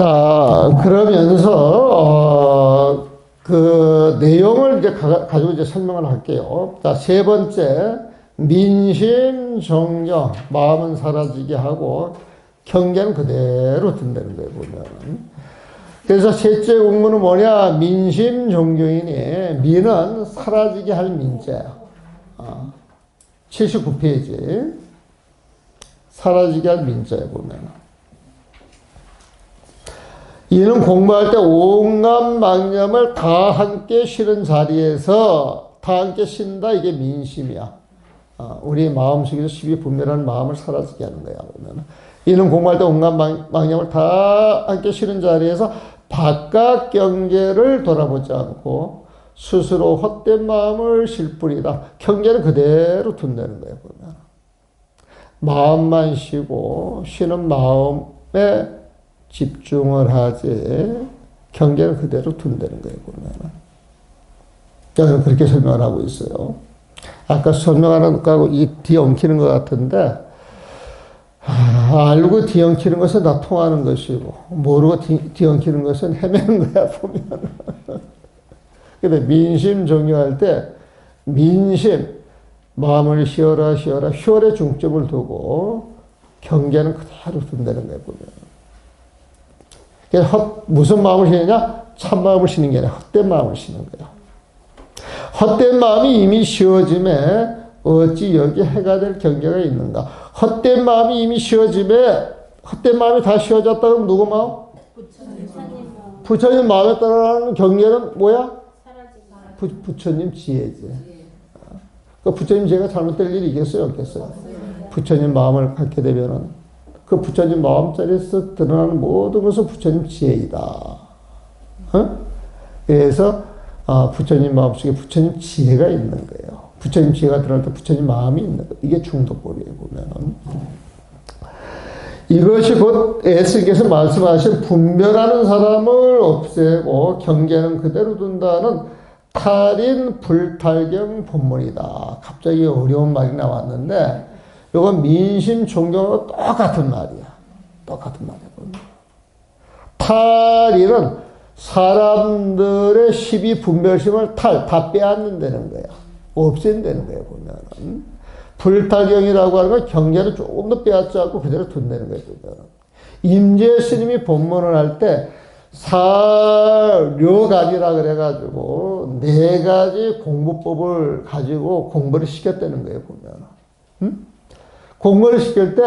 자, 그러면서, 그 내용을 이제 가지고 이제 설명을 할게요. 자, 세 번째, 민심, 정경, 마음은 사라지게 하고, 경계는 그대로 둔다는 거예요, 보면. 그래서 셋째 공문은 뭐냐? 민심, 정경이니, 민은 사라지게 할 민자야. 79페이지. 사라지게 할 민자에 보면. 이는 공부할 때 온갖 망념을 다 함께 실은 자리에서 다 함께 쉰다. 이게 민심이야. 우리 마음속에서 십이분별하는 마음을 사라지게 하는 거야. 그러면 이는 공부할 때 온갖 망념을 다 함께 실은 자리에서 바깥 경계를 돌아보지 않고 스스로 헛된 마음을 실 뿐이다. 경계는 그대로 둔다는 거예요. 보면 마음만 쉬고 쉬는 마음에 집중을 하지 경계는 그대로 둔다는 거예요. 보면 그렇게 설명을 하고 있어요. 아까 설명하는 거하고 이 뒤에 엉키는 것 같은데 알고 뒤 엉키는 것은 다 통하는 것이고 모르고 뒤 엉키는 것은 헤매는 거야. 보면 근데 민심 정리할 때 민심 마음을 쉬어라 쉬어라 휴월에 중점을 두고 경계는 그대로 둔다는 거예요. 보면 무슨 마음을 쉬느냐? 참마음을 쉬는 게 아니라 헛된 마음을 쉬는 거야. 헛된 마음이 이미 쉬어짐에 어찌 여기 해가 될 경계가 있는가? 헛된 마음이 이미 쉬어짐에 헛된 마음이 다 쉬어졌다 그러면 누구 마음? 부처님 마음에 따라가는 경계는 뭐야? 부처님 지혜지. 그 부처님 지혜가 잘못될 일이 있겠어요? 없겠어요? 부처님 마음을 갖게 되면은 그 부처님 마음자리에서 드러나는 모든 것은 부처님 지혜이다. 그래서 부처님 마음속에 부처님 지혜가 있는 거예요. 부처님 지혜가 드러날 때 부처님 마음이 있는 거예요. 이게 중도법이에요. 보면은 이것이 곧 예수께서 말씀하신 분별하는 사람을 없애고 경계는 그대로 둔다는 탈인 불탈경 본문이다. 갑자기 어려운 말이 나왔는데 이건 민심 존경하고 똑같은 말이야. 똑같은 말이야. 탈이는 사람들의 시비 분별심을 다 빼앗는다는 거야. 없앤다는 거야. 보면은 불탈경이라고 하는 건 경계를 조금 더 빼앗지 않고 그대로 둔다는 거야. 보면은 임재 스님이 본문을 할 때 사료가지라 그래가지고 4가지 공부법을 가지고 공부를 시켰다는 거예요. 보면은. 공부를 시킬 때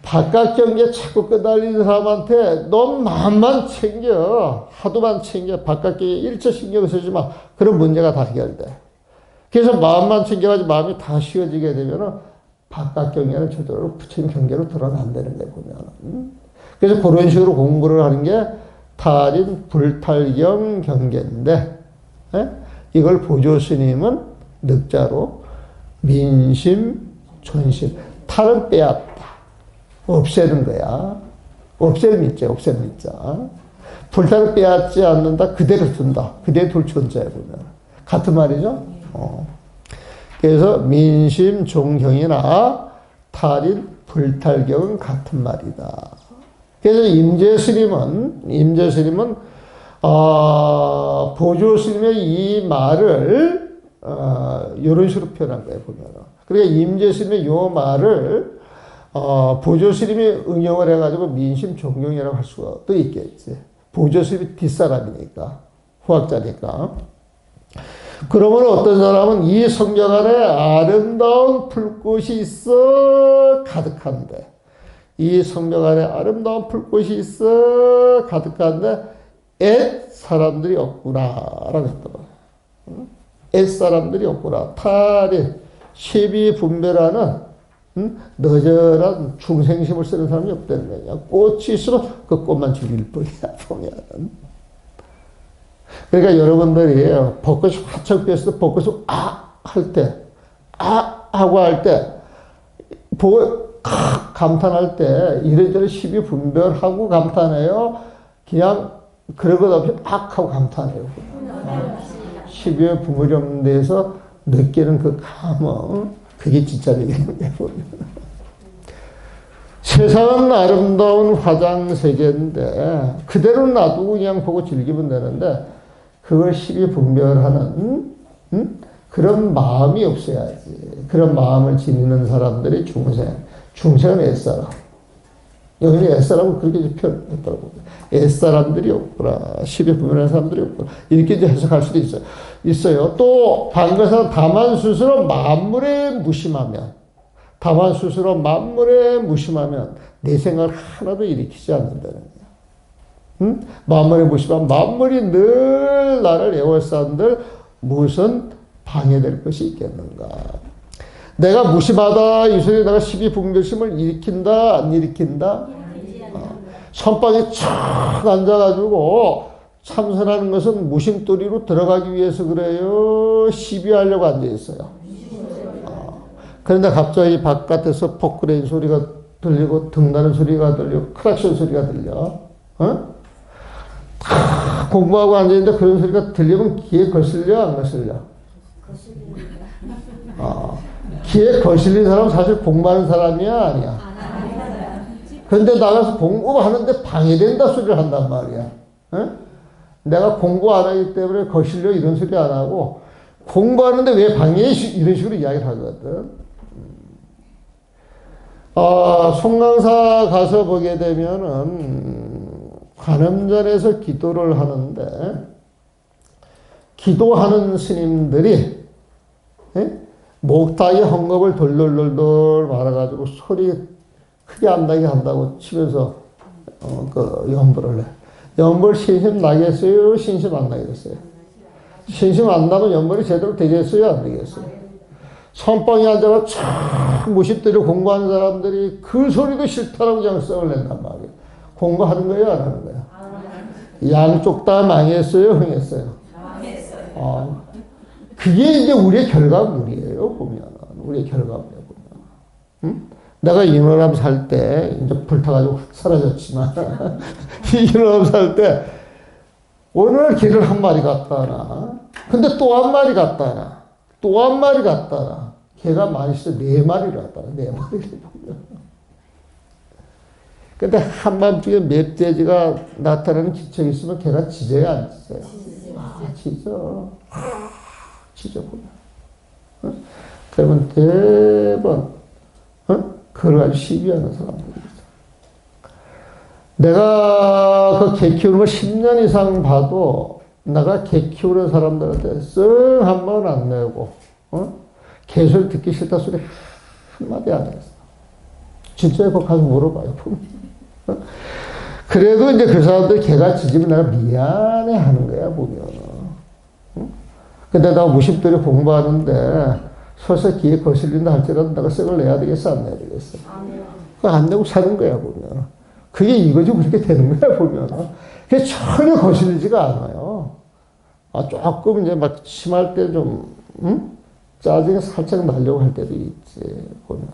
바깥 경계에 자꾸 끄달리는 사람한테 너 마음만 챙겨. 하도만 챙겨. 바깥 경계에 일체 신경을 쓰지 마. 그런 문제가 다 해결돼. 그래서 마음만 챙겨가지고 마음이 다 쉬워지게 되면은 바깥 경계는 저절로 부처님 경계로 들어간다는 거예요. 보면. 그래서 그런 식으로 공부를 하는 게 탈인 불탈경 경계인데 이걸 보조 스님은 늑자로 민심 존심, 탈은 빼앗다. 없애는 거야. 없애는 민자, 없애는 민자. 불탈을 빼앗지 않는다. 그대로 둔다. 그대로 둘 존재에 보면. 같은 말이죠? 그래서 민심 종경이나 탈인 불탈경은 같은 말이다. 그래서 임재 스님은, 보조 스님의 이 말을, 이런 식으로 표현한 거예요, 보면. 그러니까 임재스님의 요 말을 보조스님이 응용을 해가지고 민심 존경이라고 할 수가 또 있겠지. 보조스님이 뒷사람이니까 후학자니까. 그러면 어떤 사람은 이 성경 안에 아름다운 풀꽃이 있어 가득한데 이 성경 안에 아름다운 풀꽃이 있어 가득한데 엣 사람들이 없구나 라고 했더라고요. 엣 사람들이 없구나. 탈이 시비 분별하는 너절한 중생심을 쓰는 사람이 없다는 거야. 꽃이 있으면 그 꽃만 죽일 뿐이야. 보면. 그러니까 여러분들이 벚꽃이 활짝 피었을 때 벚꽃이 할 때 하고 할 때 보고 감탄할 때 이래저래 시비 분별하고 감탄해요. 그냥 그런 것 없이 하고 감탄해요. 시비에 분별이 없는 데서 느끼는 그 감흥, 그게 진짜 얘기하는 거예요. 세상은 아름다운 화장세계인데 그대로 놔두고 그냥 보고 즐기면 되는데 그걸 시비 분별하는 그런 마음이 없어야지. 그런 마음을 지니는 사람들이 중생은 애사람. 여기는 애사람은 그렇게 표현했더라고요. 애사람들이 없구나. 시비 분별하는 사람들이 없구나. 이렇게 이제 해석할 수도 있어요. 또 반거사 다만 스스로 만물에 무심하면 내 생각을 하나도 일으키지 않는다는 거예요. 응? 만물에 무심하면 만물이 늘 나를 애워싼들 무슨 방해될 것이 있겠는가. 내가 무심하다 이 소리에 내가 시비 분별심을 일으킨다 안 일으킨다? 선방에 촥 앉아가지고 참선하는 것은 무심도리로 들어가기 위해서 그래요? 시비하려고 앉아있어요. 그런데 갑자기 바깥에서 포크레인 소리가 들리고 등나는 소리가 들리고 크락션 소리가 들려. 공부하고 앉아있는데 그런 소리가 들리면 귀에 거슬려 안 거슬려? 귀에 거슬린 사람은 사실 공부하는 사람이야 아니야? 그런데 나가서 공부하는데 방해된다 소리를 한단 말이야. 내가 공부 안 하기 때문에 거슬려 이런 소리 안 하고 공부하는데 왜 방해해 이런 식으로 이야기를 하거든. 송강사 가서 보게 되면은 관음전에서 기도를 하는데 기도하는 스님들이 목타기 헝겊을 돌돌돌돌 말아가지고 소리 크게 안 나게 한다고 치면서 그 연불을 해. 연불 신심 나겠어요? 신심 안 나겠어요? 신심 안 나면 연불이 제대로 되겠어요? 안 되겠어요? 선방에 앉아서 촥 무십대로 공부하는 사람들이 그 소리도 싫다라고 그냥 썩을 낸단 말이에요. 공부하는 거예요? 안 하는 거예요? 양쪽 다 망했어요? 흥했어요? 망했어요. 그게 이제 우리의 결과물이에요, 보면. 우리의 결과물이에요, 보면. 응? 내가 인호람 살 때, 이제 불타가지고 사라졌지만, 인호람 살 때, 오늘 개를 한 마리 갖다 놔. 근데 또 한 마리 갖다 놔. 또 한 마리 갖다 놔. 개가 많이 있어. 4마리를 갖다 놔. 4마리를 보면. 근데 한밤중에 멧돼지가 나타나는 기척이 있으면 개가 짖어야 안 짖어요? 짖어. 짖어 보면. 그러면 대번 그걸 가지고 시비하는 사람들이 있어. 내가 그 개 키우는 걸 10년 이상 봐도 내가 개 키우는 사람들한테 쓱 한 번 안 내고 개소리 듣기 싫다 소리 한마디 안 했어. 진짜 그거 가서 물어봐요. 그래도 이제 그 사람들이 개가 짖으면 내가 미안해 하는 거야, 보면. 근데 나 무십들이 공부하는데 설사 귀에 거슬린다 할지라도 내가 썩을 내야 되겠어, 안 내야 되겠어? 그거 안 내고 사는 거야, 보면. 그게 이거지, 그렇게 되는 거야, 보면. 그게 전혀 거슬리지가 않아요. 조금 이제 막 심할 때 좀, 짜증이 살짝 나려고 할 때도 있지, 보면.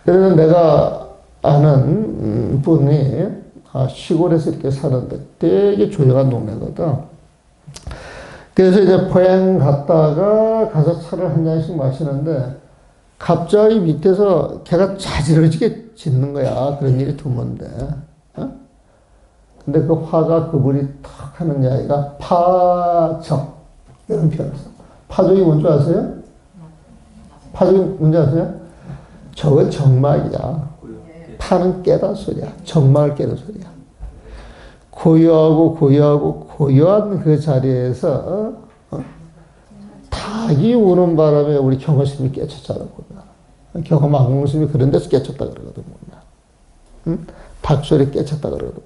그래서 내가 아는 분이 시골에서 이렇게 사는데 되게 조용한 동네거든. 그래서 이제 포행 갔다가 가서 차를 한 잔씩 마시는데 갑자기 밑에서 걔가 자지러지게 짖는 거야. 그런 일이 드문데. 근데 그 화가 그분이 탁 하는 이야기가 파적 이런 표현을 써. 파적이 뭔지 아세요? 파적이 뭔지 아세요? 저건 정막이야. 파는 깨다 소리야. 정막을 깨는 소리야. 고요한 그 자리에서 닭이 우는 바람에 우리 경허스님이 깨쳤잖아. 경허망공스님이 그런 데서 깨쳤다 그러거든. 닭소리 깨쳤다 그러거든.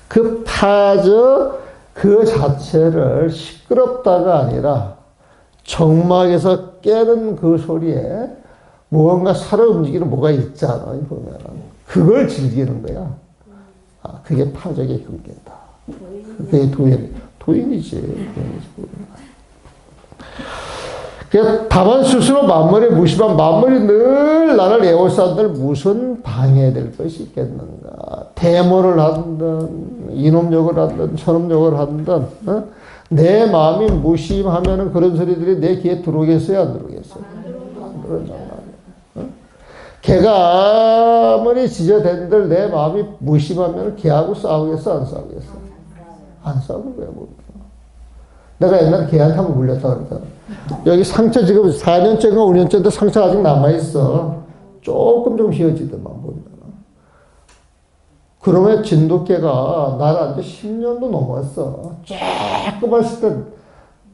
그 파저 그 자체를 시끄럽다가 아니라 정막에서 깨는 그 소리에 무언가 살아 움직이는 뭐가 있잖아. 보면 그걸 즐기는 거야. 그게 파적의 경계다. 그게 도인이지. 다만 스스로 만물에 무심한 만물이 늘 나를 애워싼들 무슨 방해될 것이 있겠는가. 대모를 하든 이놈욕을 하든 저놈욕을 하든 내 마음이 무심하면 그런 소리들이 내 귀에 들어오겠어요? 안 들어오겠어요? 안 들어오잖아. 걔가 아무리 지저댄들 내 마음이 무심하면 걔하고 싸우겠어, 안 싸우겠어? 안 싸우는 거야, 뭐. 내가 옛날에 걔한테 한번 물렸다 그러니까. 여기 상처 지금 4년째인가 5년째인데 상처 아직 남아있어. 조금 휘어지더만 보면. 그러면 진돗개가 나를 이제 10년도 넘었어. 조금 했을 때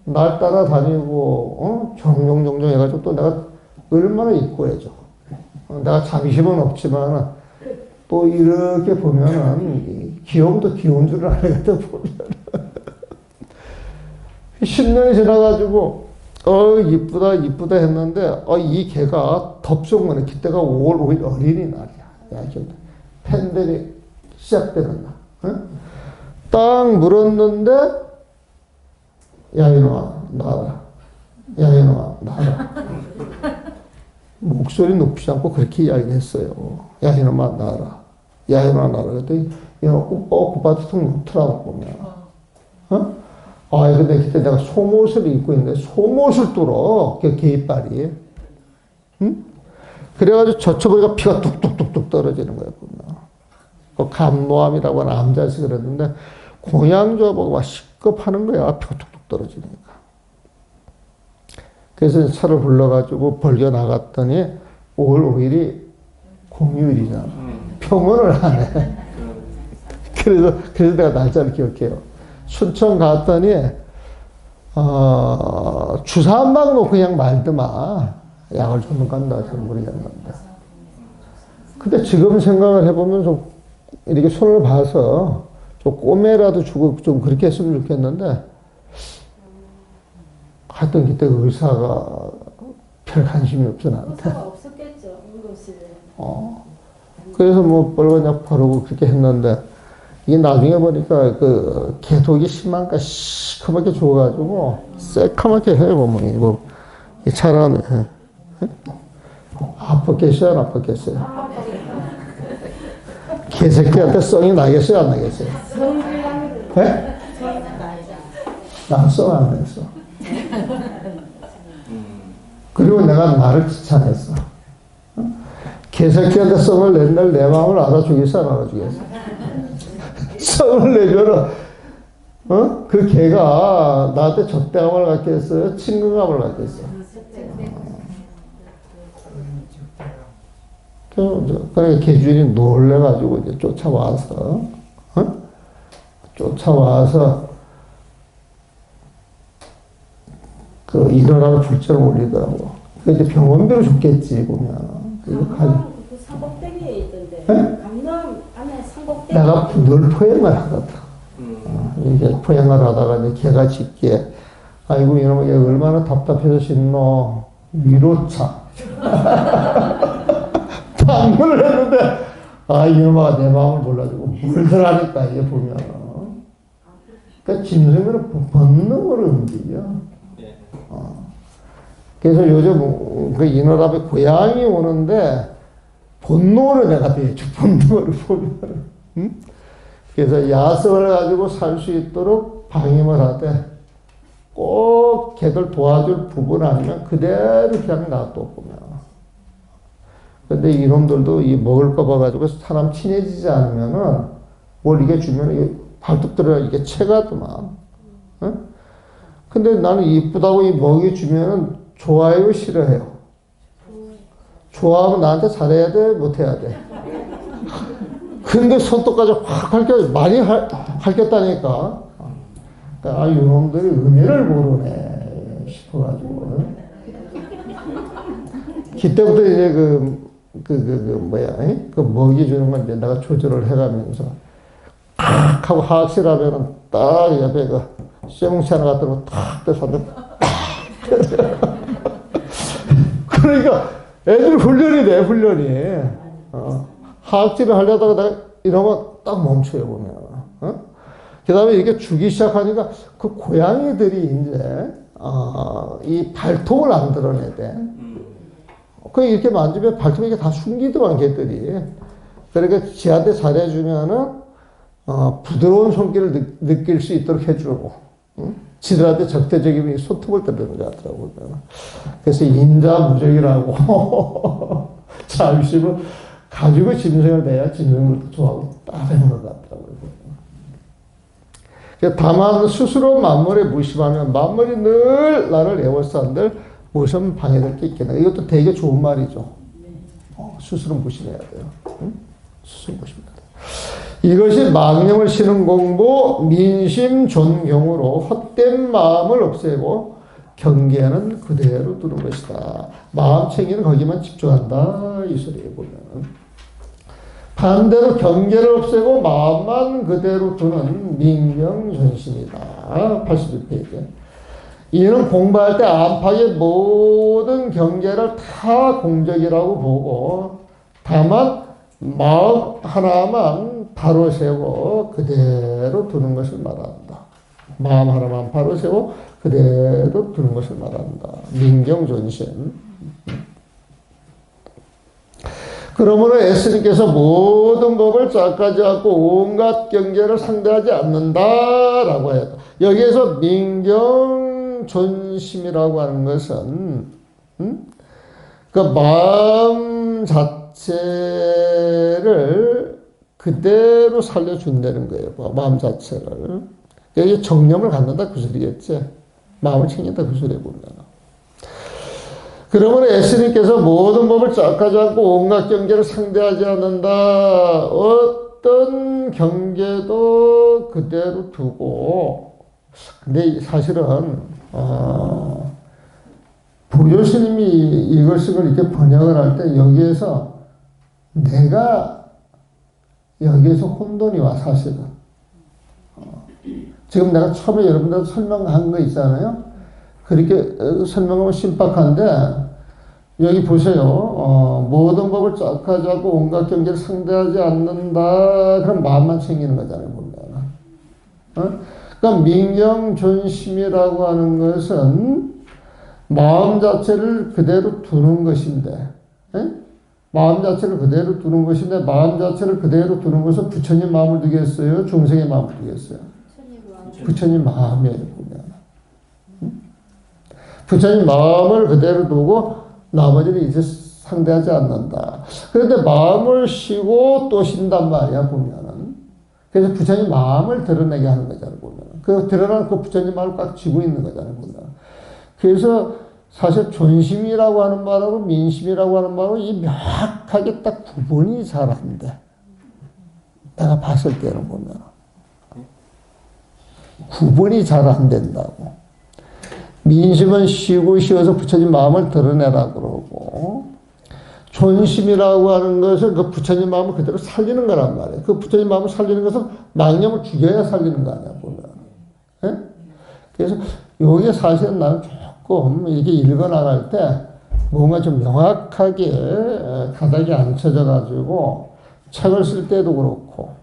날 따라다니고, 종종종종 해가지고 또 내가 얼마나 이뻐해줘. 내가 자비심은 없지만 또 이렇게 보면은 귀여움도 귀여운 줄 알거든, 보면. 10년이 지나가지고, 이쁘다, 이쁘다 했는데, 이 개가 덥석만해. 그때가 5월 5일 어린이날이야. 야, 팬데믹 시작되는 날. 응? 딱 물었는데, 야, 이놈아, 나와라. 야, 이놈아, 나와라. 목소리 높이지 않고 그렇게 이야기를 했어요. 야, 이놈아, 나와라. 야, 이놈아, 나와라. 그랬더니, 이놈아, 굿바트 통 놓더라고, 보면. 근데 그때 내가 속옷을 입고 있는데, 속옷을 뚫어. 그 개이빨이. 응? 그래가지고 젖혀보니까 피가 뚝뚝뚝뚝 떨어지는 거야, 보면. 그 감노암이라고 하는 암자에서 그랬는데, 공양조하고 막 시급하는 거야. 피가 뚝뚝 떨어지니까. 그래서 차를 불러가지고 벌겨 나갔더니 5월 5일이 공휴일이잖아. 평원을 하네. 그래서 내가 날짜를 기억해요. 순천 갔더니, 주사 한 방 놓고 그냥 말더만. 약을 좀 간다. 잘 모르겠는데. 근데 지금 생각을 해보면 좀 이렇게 손을 봐서 좀 꼬매라도 주고 좀 그렇게 했으면 좋겠는데, 하여튼 그때 의사가 별 관심이 없어 나한테. 의사가 없었겠죠, 응급실에. 그래서 뭐 빨간 약 바르고 그렇게 했는데, 이게 나중에 보니까 그 개독이 심한가 시커멓게 죽어가지고 새카맣게 해 보면 뭐 차라네. 아팠겠어요, 안 아팠겠어요? 개새끼한테 성이 나겠어요, 안 나겠어요? 네? 난 성 안 냈어. 그리고 내가 나를 귀찮았어. 개새끼한테 성을 낸날 내 마음을 알아주겠어, 안 알아주겠어? 성을 내면은, 그 개가 나한테 적대감을 갖겠어요? 친근감을 갖겠어요? 그러니까 개주인이 놀래가지고 이제 쫓아와서, 그 일어나는 불절을 올리더라고. 그 이제 병원비로 줬겠지, 보면. 강남 그 상곡대기에 있던데. 네? 강남 안에 상곡대기. 내가 늘 포행을 하거든. 이제 포행을 하다가 이제 개가 짖기에, 아이고, 이놈아, 얘 얼마나 답답해서 짖노. 위로차. 방문을 했는데, 이놈아가 내 마음을 몰라주고 물들하니까, 이게 보면. 그러니까 짐승은 본능으로 움직여. 그래서 요즘 그 인어랍에 고양이 오는데 본능으로 내가 대해줘. 본능으로 보면. 응? 그래서 야성을 가지고 살 수 있도록 방임을 하되 꼭 걔들 도와줄 부분 아니면 그대로 그냥 놔둬 보면. 근데 이놈들도 이 먹을 거 봐가지고 사람 친해지지 않으면은 뭘 이게 주면 이게 발톱 들어가 이게 채가더만. 응? 근데 나는 이쁘다고 이 먹이 주면은 좋아요, 싫어해요? 좋아하면 나한테 잘해야 돼, 못해야 돼? 근데 손톱까지 확 많이 핥겠다니까. 그러니까, 이놈들이 은혜를 모르네, 싶어가지고. 그때부터 이제 그 먹이 주는 건 이제 내가 조절을 해가면서, 탁 하고 하악실하면은 딱 옆에 그 쇠뭉치 하나 갖다 놓고 탁 떼서 그러니까 애들이 훈련이 돼, 훈련이. 하악질을 하려다가 내가 이러면 딱 멈춰요, 보면. 그 다음에 이렇게 주기 시작하니까 그 고양이들이 이제, 이 발톱을 안 드러내대. 그 이렇게 만지면 발톱이 다 숨기더만, 걔들이. 그러니까 지한테 잘해주면은, 부드러운 손길을 느낄 수 있도록 해주고, 지들한테 적대적이면 손톱을 때리는 것 같더라고요. 그래서 인자무적이라고. 자비심을 가지고 짐승을 대야 짐승을 좋아하고 따르는 것 같더라고요. 다만 스스로 만물에 무심하면 만물이 늘 나를 애워싼들 무슨 방해될 게 있겠나. 이것도 되게 좋은 말이죠. 스스로 무심해야 돼요. 응? 스스로 무심해야 돼요. 이것이 망념을 쉬는 공부, 민심 존경으로 헛된 마음을 없애고 경계는 그대로 두는 것이다. 마음 챙기는 거기만 집중한다. 이 소리에 보면. 반대로 경계를 없애고 마음만 그대로 두는 민경존심이다. 81페이지. 이는 공부할 때 안팎의 모든 경계를 다 공적이라고 보고 다만 마음 하나만 바로 세워 그대로 두는 것을 말한다. 마음 하나만 바로 세워 그대로 두는 것을 말한다. 민경존심. 그러므로 예수님께서 모든 법을 짝까지 갖고 온갖 경계를 상대하지 않는다라고 해요. 여기에서 민경존심이라고 하는 것은 그 마음 자체를 그대로 살려준다는 거예요. 마음 자체를. 여기 정념을 갖는다 그 소리겠지. 마음을 챙긴다 그 소리에 보면. 그러므로 예수님께서 모든 법을 짝하지 않고 온갖 경계를 상대하지 않는다. 어떤 경계도 그대로 두고. 근데 사실은 부교수님이 이것을 이렇게 번역을 할 때 여기에서 내가 여기에서 혼돈이 와 사실은. 지금 내가 처음에 여러분들 설명한 거 있잖아요. 그렇게 설명하면 신박한데 여기 보세요. 모든 법을 짝하지 않고 온갖 경계를 상대하지 않는다. 그럼 마음만 챙기는 거잖아요. 보면. 그러니까 민경존심이라고 하는 것은 마음 자체를 그대로 두는 것인데 마음 자체를 그대로 두는 것인데 마음 자체를 그대로 두는 것은 부처님 마음을 두겠어요? 중생의 마음을 두겠어요? 부처님 마음이에요. 보면. 부처님 마음을 그대로 두고 나머지는 이제 상대하지 않는다. 그런데 마음을 쉬고 또 쉰단 말이야, 보면은. 그래서 부처님 마음을 드러내게 하는 거잖아요, 보면. 그 드러나는 그 부처님 마음을 꽉 쥐고 있는 거잖아요, 보면. 그래서 사실 존심이라고 하는 말하고 민심이라고 하는 말하고 이 명확하게 딱 구분이 잘 안 돼. 내가 봤을 때는 보면. 구분이 잘 안 된다고. 민심은 쉬고 쉬어서 부처님 마음을 드러내라 그러고 존심이라고 하는 것은 그 부처님 마음을 그대로 살리는 거란 말이에요. 그 부처님 마음을 살리는 것은 망념을 죽여야 살리는 거 아니야 보면. 예? 그래서 이게 사실은 나는 조금 이렇게 읽어나갈 때 뭔가 좀 명확하게 가닥이 안 쳐져가지고 책을 쓸 때도 그렇고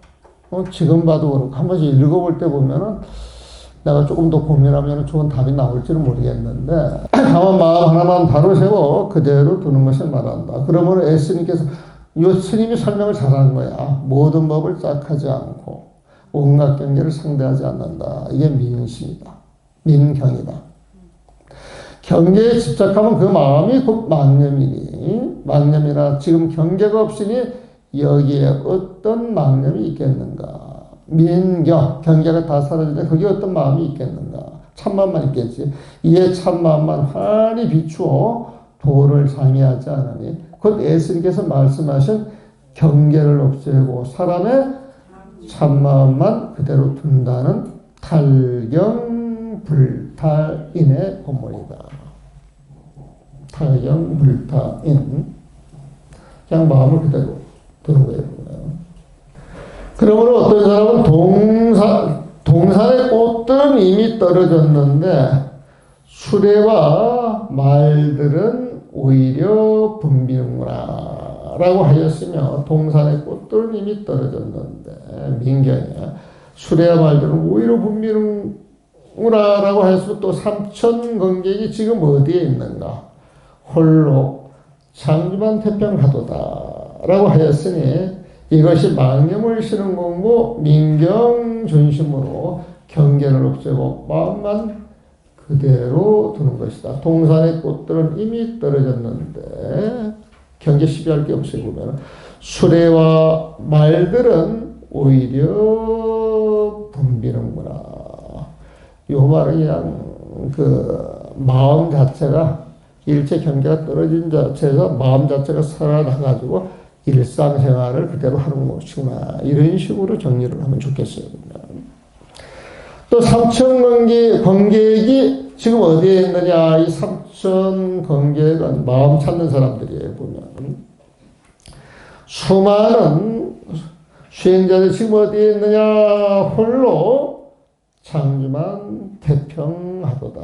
지금 봐도 그렇고 한 번씩 읽어볼 때 보면은 내가 조금 더 고민하면 좋은 답이 나올지는 모르겠는데 다만 마음 하나만 바로 세워 그대로 두는 것을 말한다. 그러므로 예수님께서 이 스님이 설명을 잘한 거야. 모든 법을 짝하지 않고 온갖 경계를 상대하지 않는다. 이게 민심이다. 민경이다. 경계에 집착하면 그 마음이 곧 망념이니 망념이라 지금 경계가 없으니 여기에 어떤 망념이 있겠는가. 민경, 경계가 다 사라지는데 거기에 어떤 마음이 있겠는가. 참마음만 있겠지. 이에 참마음만 환히 비추어 도를 상의하지 않으니 곧 예수님께서 말씀하신 경계를 없애고 사람의 참마음만 그대로 둔다는 탈경불타인의 본문이다. 탈경불타인. 그냥 마음을 그대로 두는 거예요. 그러므로 어떤 사람은 동산의 꽃들은 이미 떨어졌는데 수레와 말들은 오히려 붐비는구나 라고 하였으며 동산의 꽃들은 이미 떨어졌는데 민경이야. 수레와 말들은 오히려 붐비는구나 라고 하였으면 또 삼천건객이 지금 어디에 있는가. 홀로 장주만 태평하도다 라고 하였으니 이것이 망념을 쉬는 공부 민경존심으로 경계를 없애고 마음만 그대로 두는 것이다. 동산의 꽃들은 이미 떨어졌는데 경계 시비할 게 없어요. 보면 수레와 말들은 오히려 붐비는구나. 요 말은 그냥 그 마음 자체가 일체 경계가 떨어진 자체에서 마음 자체가 살아나가지고 일상생활을 그대로 하는 것이구나. 이런 식으로 정리를 하면 좋겠어요. 또 삼천광객이 지금 어디에 있느냐. 이 삼천광객은 마음 찾는 사람들이에요. 보면 수많은 수행자들이 지금 어디에 있느냐. 홀로 장주만 태평하도다.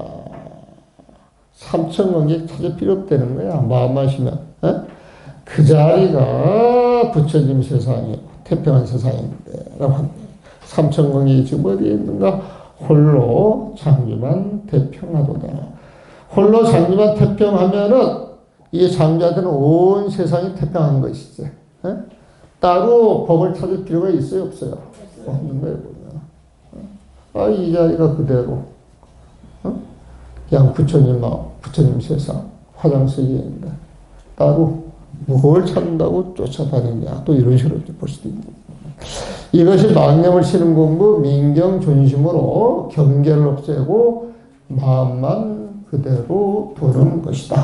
삼천광객 찾을 필요 없다는 거야. 마음 마시면. 그 자리가 부처님 세상이고 태평한 세상인데 라고 합니다. 삼천광객이 지금 어디에 있는가? 홀로 장주만 태평하도다. 홀로 장주만 태평하면은 이 장주한테는 온 세상이 태평한 것이지. 따로 법을 찾을 필요가 있어요, 없어요? 없는 거예요, 보면. 이 자리가 그대로. 그냥 부처님 마음, 부처님 세상, 화장실에 있는데 따로 뭘 찾는다고 쫓아다니냐. 또 이런 식으로 볼 수도 있는 거예요. 이것이 망념을 치는 공부, 민경 존심으로 경계를 없애고 마음만 그대로 두는 것이다.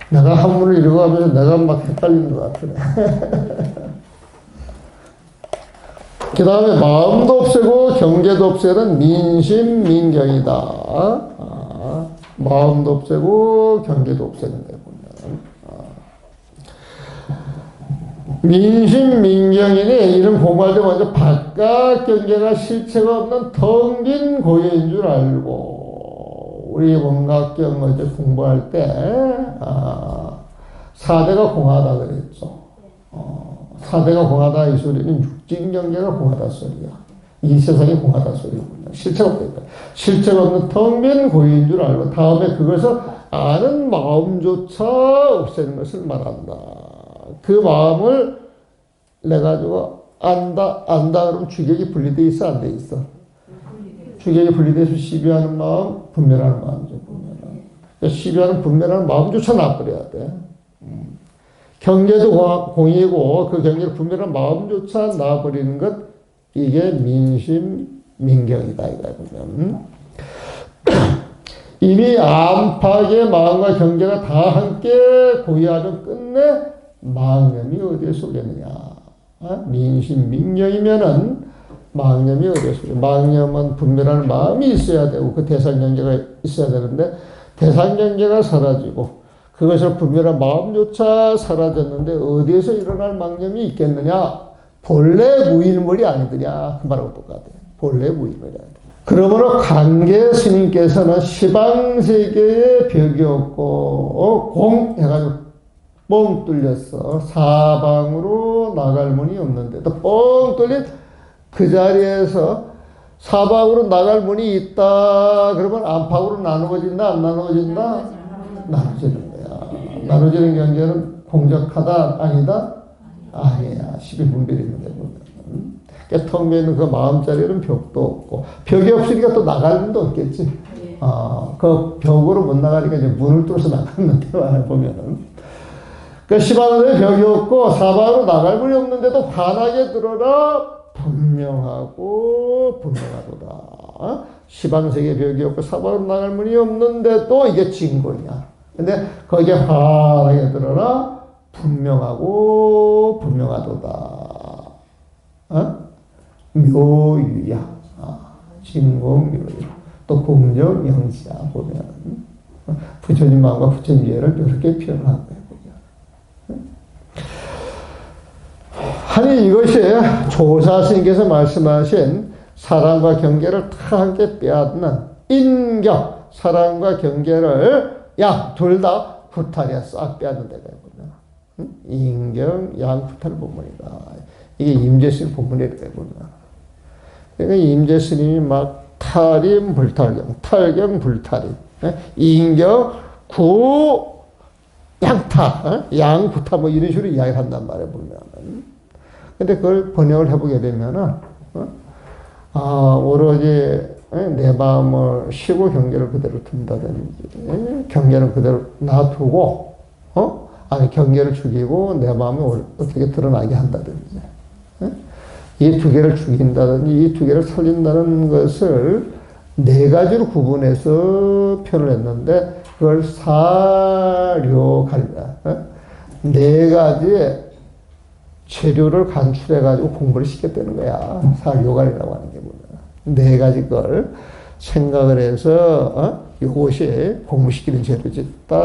내가 한문을 읽어가면서 내가 막 헷갈리는 것 같으네. 그 다음에 마음도 없애고 경계도 없애는 민심민경이다. 마음도 없애고 경계도 없애는 데 보면 민심민경이니 이런 공부할 때 먼저 바깥 경계가 실체가 없는 텅 빈 고요인 줄 알고 우리 원각경 어제 공부할 때 사대가 공하다 그랬죠. 사대가 공하다 이 소리는 육진 경계가 공하다 소리야. 이 세상이 공하다 소리군요. 실체가 없다. 실체가 없는 텅 빈 고유인 줄 알고 다음에 그것을 아는 마음조차 없애는 것을 말한다. 그 마음을 내가지고 안다 그러면 주객이 분리되어 있어, 안 돼 있어? 주객이 분리돼서 시비하는 마음, 분별하는 마음이죠. 보면은. 시비하는 분별하는 마음조차 놔버려야 돼. 경계도 공이고 그 경계를 분별하는 마음조차 놔버리는 것, 이게 민심민경이다. 이거야 보면. 이미 안팎의 마음과 경계가 다 함께 고유하는 끝내 망념이 어디에 속겠느냐. 민심민경이면은 망념이 어디에 속겠느냐. 망념은 분별하는 마음이 있어야 되고 그 대상경계가 있어야 되는데 대상경계가 사라지고 그것을 분별한 마음조차 사라졌는데 어디에서 일어날 망념이 있겠느냐. 본래 무일물이 아니더냐. 그 말하고 똑같아요. 본래 무일물이 아니더냐. 그러므로 관계 스님께서는 시방세계에 벽이 없고 공 해가지고 뻥 뚫렸어. 사방으로 나갈 문이 없는데 또 뻥 뚫린 그 자리에서 사방으로 나갈 문이 있다. 그러면 안팎으로 나누어진다, 안 나누어진다? 나누어지는 거야. 나누어지는 경계는 공적하다, 아니다? 아니야. 12분별이 있는데 보면. 텅 비어있는 그 마음자리에는 벽도 없고 벽이 없으니까 또 나갈 문도 없겠지. 그 벽으로 못 나가니까 이제 문을 뚫어서 나갔는데 보면은 그 시방에 벽이 없고 사방으로 나갈 문이 없는데도 환하게 들어라. 분명하고 분명하도다. 시방세계 벽이 없고 사방으로 나갈 문이 없는데도 이게 진공이야. 근데 거기에 환하게 들어라. 분명하고 분명하도다. 묘유야. 진공 묘유. 또 공적 영시야. 보면 부처님 마음과 부처님 이해를 이렇게 표현하는 거예요. 아니 이것이 조사 스님께서 말씀하신 사랑과 경계를 다 함께 빼앗는 인경, 사랑과 경계를 둘 다 구탈이야. 싹 빼앗는 데가 보면 인경, 양구탈 본문이다. 이게 임재스님 본문이라고 보면. 그러니까 임재스님이 막 탈임, 불탈경, 탈경, 불탈임, 인경, 구, 양타, 양구타 뭐 이런 식으로 이야기를 한단 말이에요 보면. 근데 그걸 번역을 해보게 되면은 오로지 내 마음을 쉬고 경계를 그대로 둔다든지, 경계는 그대로 놔두고, 아니, 경계를 죽이고 내 마음이 어떻게 드러나게 한다든지, 이 두 개를 죽인다든지, 이 두 개를 살린다는 것을 네 가지로 구분해서 표현을 했는데, 그걸 사료간이다. 네 가지의 재료를 간출해가지고 공부를 시켰다는 거야. 사료간이라고 하는 게 뭐냐. 네 가지 걸 생각을 해서, 이것이 공부시키는 재료지. 딱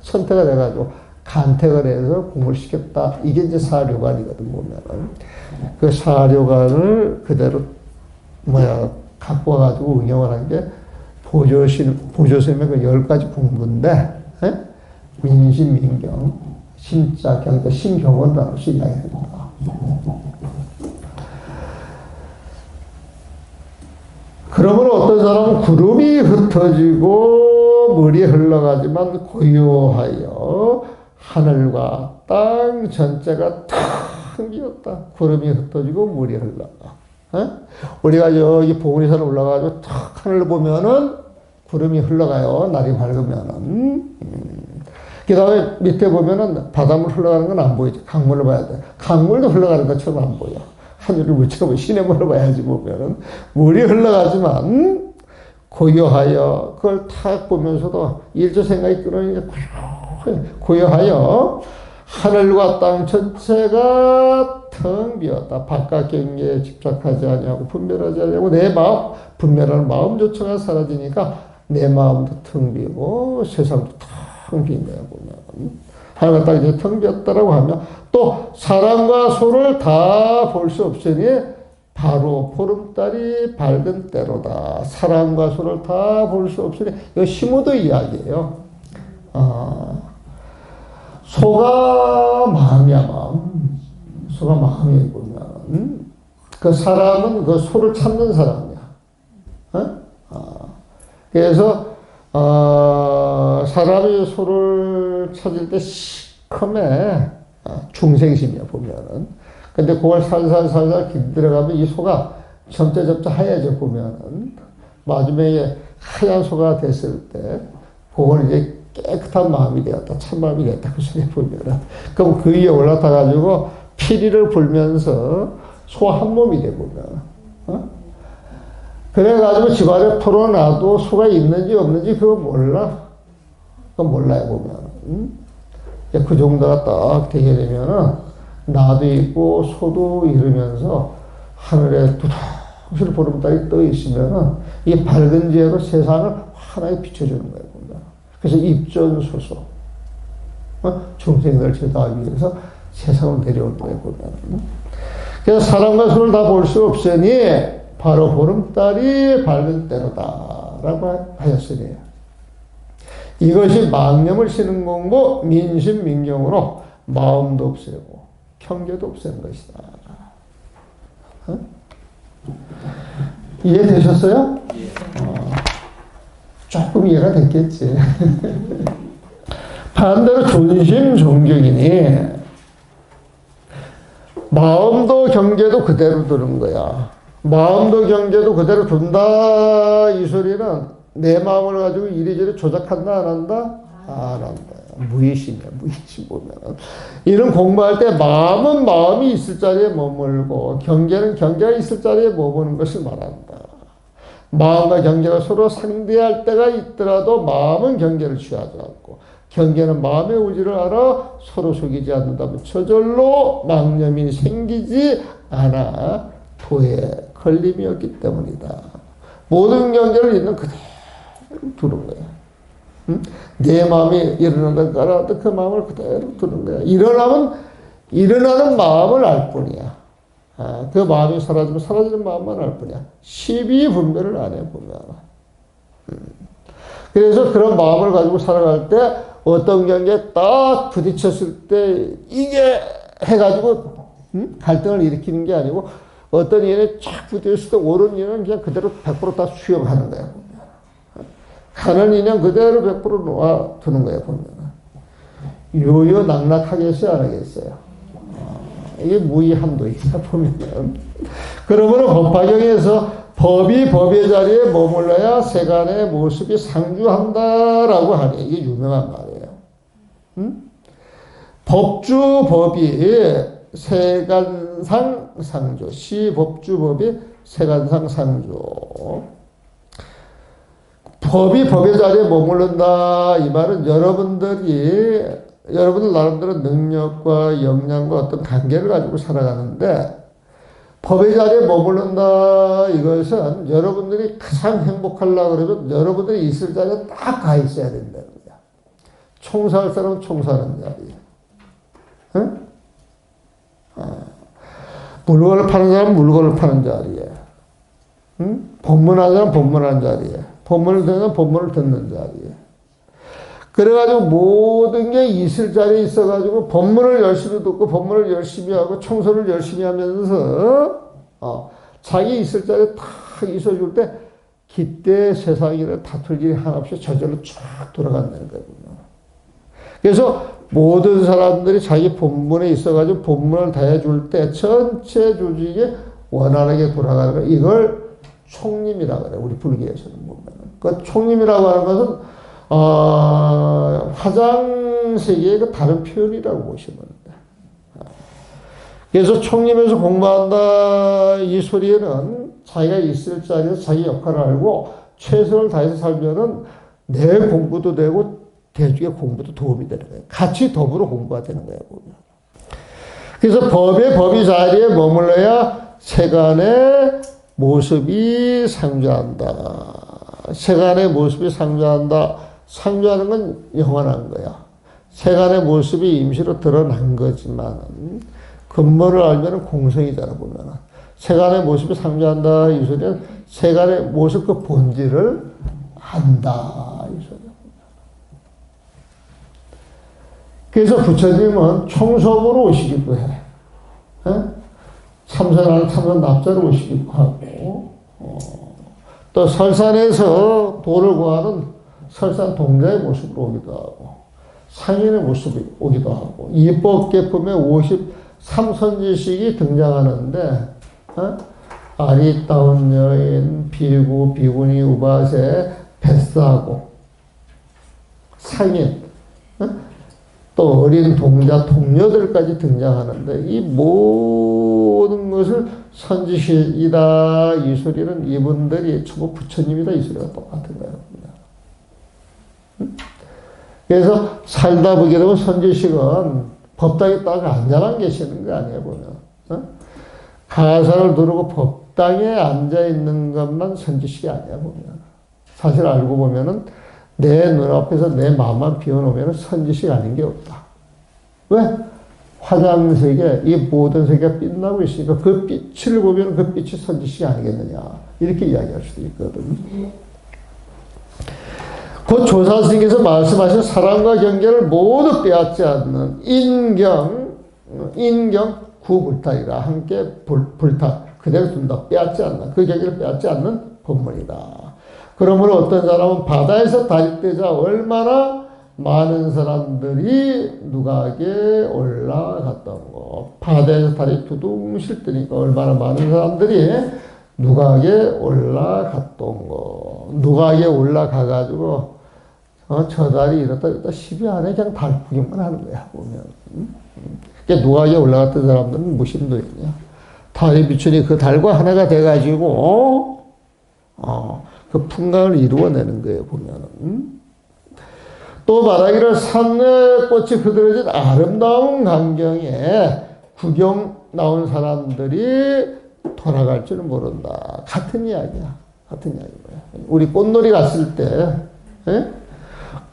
선택을 해가지고 간택을 해서 공부를 시켰다. 이게 이제 사료관이거든, 보면은. 그 사료관을 그대로, 갖고 와가지고 응용을 한 게 보조스님의 그 10가지 공부인데, 민심, 민경, 심자, 경자, 심경을 나눠서 이야기합니다. 그러면 어떤 사람은 구름이 흩어지고 물이 흘러가지만 고요하여 하늘과 땅 전체가 텅 비었다. 구름이 흩어지고 물이 흘러가. 우리가 여기 보건리산 올라가서 탁 하늘을 보면은 구름이 흘러가요. 날이 밝으면은. 그 다음에 밑에 보면은 바닷물 흘러가는 건 안 보이죠. 강물을 봐야 돼. 강물도 흘러가는 것처럼 안 보여. 하늘을 물처럼 시냇물을 봐야지 보면은. 물이 흘러가지만 고요하여 그걸 탁 보면서도 일조 생각이 끊어지니까 고요하여 하늘과 땅 전체가 텅 비었다. 바깥 경계에 집착하지 아니하고 분별하지 아니하고 내 마음, 분별하는 마음조차가 사라지니까 내 마음도 텅 비고 세상도 텅 빈 거야 보면. 하늘과 땅이 이제 텅 비었다라고 하면 또 사람과 소를 다 볼 수 없으니 바로 보름달이 밝은 때로다. 사람과 소를 다 볼 수 없으니 이거 시무드 이야기예요. 소가 마음이야, 마음. 소가 마음이 보면, 그 사람은 그 소를 찾는 사람이야. 그래서, 사람이 소를 찾을 때 시커매, 중생심이야, 보면은. 근데 그걸 살살 길들여가면 이 소가 점차점차 하얘져, 보면은. 마지막에 하얀 소가 됐을 때, 그걸 이제 깨끗한 마음이 되었다. 참마음이 되었다. 그 소리 보면은. 그럼 그 위에 올라타가지고 피리를 불면서 소 한 몸이 돼 보면. 그래가지고 집안에 풀어놔도 소가 있는지 없는지 그거 몰라. 그거 몰라요, 보면. 그 정도가 딱 되게 되면은 나도 있고 소도 이러면서 하늘에 두둑실 보름달이 떠 있으면은 이 밝은 지혜로 세상을 환하게 비춰주는 거예요, 보면. 그래서 입전소소, 중생들 제도하기 위해서 세상을 내려온 거예요, 보면. 그래서 사람과 소를 다 볼 수 없으니 바로 보름달이 밝은 때로다라고 하였으니 이것이 망념을 쉬는 공부 민심 민경으로 마음도 없애고 경계도 없애는 것이다. 이해되셨어요? 조금 이해가 됐겠지. 반대로 존심 존경이니 마음도 경계도 그대로 두는 거야. 마음도 경계도 그대로 둔다 이 소리는 내 마음을 가지고 이리저리 조작한다 안 한다? 안 한다. 무의심이야. 무의심 보면 이런 공부할 때 마음은 마음이 있을 자리에 머물고 경계는 경계가 있을 자리에 머무는 것을 말한다. 마음과 경계가 서로 상대할 때가 있더라도 마음은 경계를 취하지 않고 경계는 마음의 의지를 알아 서로 속이지 않는다면 저절로 망념이 생기지 않아 도에 걸림이 없기 때문이다. 모든 경계를 있는 그대로 두는 거야. 응? 내 마음이 일어나는 걸 깔아도 그 마음을 그대로 두는 거야. 일어나는 마음을 알 뿐이야. 그 마음이 사라지면 사라지는 마음만 알 뿐이야. 십이분별을 안 해보면. 그래서 그런 마음을 가지고 살아갈 때 어떤 경계에 딱 부딪혔을 때 이게 해가지고 갈등을 일으키는 게 아니고 어떤 일에 쫙 부딪혔을 때 옳은 일은 그냥 그대로 100%다 수용하는 거야. 가는 인연 그대로 100% 놓아두는 거야. 보면 요요 낙락하겠어요? 안 하겠어요? 이게 무의함도이다 보면. 그러면 법화경에서 법이 법의 자리에 머물러야 세간의 모습이 상주한다라고 하니 이게 유명한 말이에요. 응? 법주 법이 세간상 상주, 시 법주 법이 세간상 상주. 법이 법의 자리에 머무른다 이 말은 여러분들 나름대로 능력과 역량과 어떤 관계를 가지고 살아가는데 법의 자리에 머무른다 이것은 여러분들이 가장 행복하려고 그러면 여러분들이 있을 자리에 딱 가 있어야 된다는 거야. 총사할 사람은 총사하는 자리에. 응? 물건을 파는 사람은 물건을 파는 자리에. 응? 법문하는 사람은 법문하는 자리에. 법문을 듣는 사람은 법문을 듣는 자리에. 그래가지고 모든 게 있을 자리에 있어가지고 법문을 열심히 듣고 법문을 열심히 하고 청소를 열심히 하면서 자기 있을 자리에 딱 있어줄 때 기대 세상이라 다툴 일이 하나 없이 저절로 쫙 돌아간다는 거거든요. 그래서 모든 사람들이 자기 본문에 있어가지고 본문을 다 해줄 때 전체 조직이 원활하게 돌아가는 거 이걸 총림이라고 그래요. 우리 불교에서는 보면. 그 총림이라고 하는 것은 화장 세계의 그 다른 표현이라고 보시면 돼. 그래서 총림에서 공부한다 이 소리에는 자기가 있을 자리에서 자기 역할을 알고 최선을 다해서 살면은 내 공부도 되고 대중의 공부도 도움이 되는 거예요. 같이 더불어 공부가 되는 거예요. 보면. 그래서 법이 자리에 머물러야 세간의 모습이 상주한다. 세간의 모습이 상주한다. 상주하는 건 영원한 거야. 세간의 모습이 임시로 드러난 거지만 근본을 알면 공성이잖아 보면. 세간의 모습이 상주한다 이 소리는 세간의 모습 그 본질을 안다 이 소리야. 그래서 부처님은 총섭으로 오시기도 해. 참선하는 참선 납자로 오시기도 하고 또 설산에서 도를 구하는 설산 동자의 모습으로 오기도 하고 상인의 모습이 오기도 하고 입법계품에 53선지식이 등장하는데 아리따운 여인, 비구, 비구니, 우바세, 뱃사고 상인 또 어린 동자, 동료들까지 등장하는데 이 모든 것을 선지식이다 이 소리는 이분들이 전부 부처님이다 이 소리가 똑같은 거예요. 그래서 살다 보게 되면 선지식은 법당에 딱 앉아만 계시는 거 아니에요 보면. 가사를 두르고 법당에 앉아있는 것만 선지식이 아니야 보면. 사실 알고 보면은 내 눈앞에서 내 마음만 비워놓으면 선지식 아닌 게 없다. 왜? 화장색에 이 모든 세계가 빛나고 있으니까 그 빛을 보면 그 빛이 선지식이 아니겠느냐 이렇게 이야기할 수도 있거든요. 그 조사스님께서 말씀하신 사랑과 경계를 모두 빼앗지 않는 인경 구불탈이라 함께 불탈 그대로 둔다. 빼앗지 않는 그 경계를 빼앗지 않는 법문이다. 그러므로 어떤 사람은 바다에서 다리 떼자 얼마나 많은 사람들이 누각에 올라갔던 거. 바다에서 다리 두둥 실 때니까 얼마나 많은 사람들이 누각에 올라갔던 거. 누각에 올라가가지고 저 다리 이렇다 시비 안에 그냥 달 구경만 하는 거야 보면. 그러니까 누각에 올라갔던 사람들은 무슨 도였냐. 달이 비추니 그 달과 하나가 돼가지고 그 풍광을 이루어내는 거예요 보면은. 또 말하기를 산의 꽃이 흐드러진 아름다운 광경에 구경 나온 사람들이 돌아갈 줄은 모른다. 같은 이야기야. 같은 이야기야. 우리 꽃놀이 갔을 때,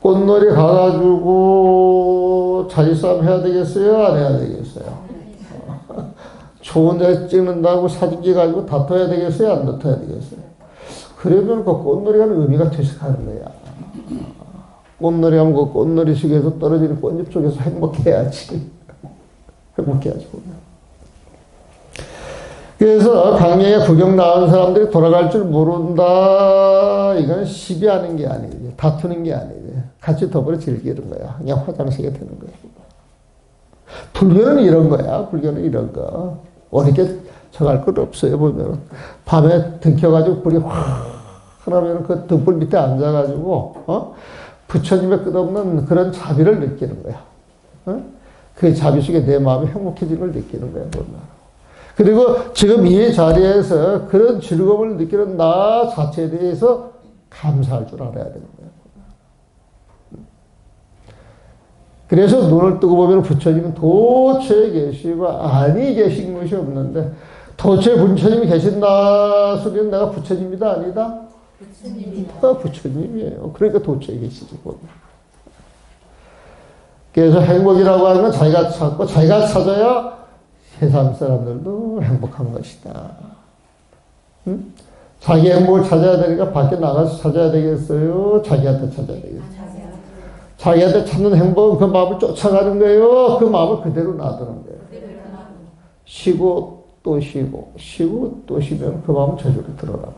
꽃놀이 가가지고 자리싸움 해야 되겠어요? 안 해야 되겠어요? 좋은 데 찍는다고 사진기 가지고 다퉈야 되겠어요? 안 다퉈야 되겠어요? 그러면 그 꽃놀이가 의미가 퇴색하는 거야. 꽃놀이 하면 그 꽃놀이 속에서 떨어지는 꽃잎 속에서 행복해야지. 행복해야지, 보면. 그래서 강릉에 구경 나온 사람들이 돌아갈 줄 모른다. 이건 시비하는 게 아니지. 다투는 게 아니지. 같이 더불어 즐기는 거야. 그냥 화장실에 되는 거야. 불교는 이런 거야. 불교는 이런 거. 어렵게 정할 건 없어요, 보면. 밤에 등켜가지고 불이 확 하면 그 등불 밑에 앉아가지고, 부처님의 끝없는 그런 자비를 느끼는 거야. 그 자비 속에 내 마음이 행복해지는 걸 느끼는 거야, 보면. 그리고 지금 이 자리에서 그런 즐거움을 느끼는 나 자체에 대해서 감사할 줄 알아야 되는 거예요. 그래서 눈을 뜨고 보면 부처님은 도처에 계시고 아니 계신 것이 없는데 도처에 부처님이 계신다 소리는 내가 부처님이다 아니다? 부처님이다. 부처님이에요. 그러니까 도처에 계시지 보면. 그래서 행복이라고 하는 건 자기가 찾고 자기가 찾아야 세상 사람들도 행복한 것이다. 응? 자기 행복을 찾아야 되니까 밖에 나가서 찾아야 되겠어요? 자기한테 찾아야 되겠어요? 자기한테 찾는 행복은 그 마음을 쫓아가는 거예요? 그 마음을 그대로 놔두는 거예요? 쉬고 또 쉬고 쉬고 또 쉬면 그 마음은 저절로 드러나고.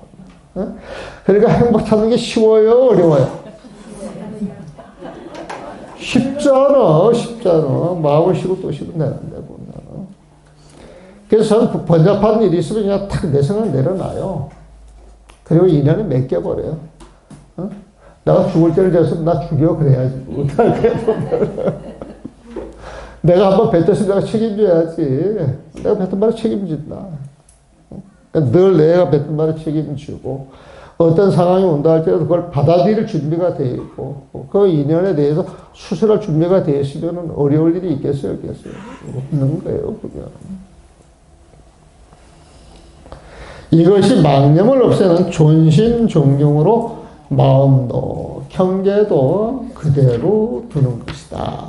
응? 그러니까 행복 찾는 게 쉬워요? 어려워요? 쉽잖아. 마음을 쉬고 또 쉬면 되는데 보면. 그래서 저는 번잡한 일이 있으면 그냥 탁 내 생각 내려놔요. 그리고 인연을 맺겨버려요. 내가 죽을 때를 돼서 나 죽여 그래야지. 내가 한번 뱉었으면 내가 책임져야지. 내가 뱉은 말에 책임진다. 늘 내가 뱉은 말에 책임지고 어떤 상황이 온다 할 때도 그걸 받아들일 준비가 되어 있고 그 인연에 대해서 수술할 준비가 되어 있으면 어려울 일이 있겠어요? 없는 거예요. 보면. 이것이 망념을 없애는 존심 존경으로 마음도 경계도 그대로 두는 것이다.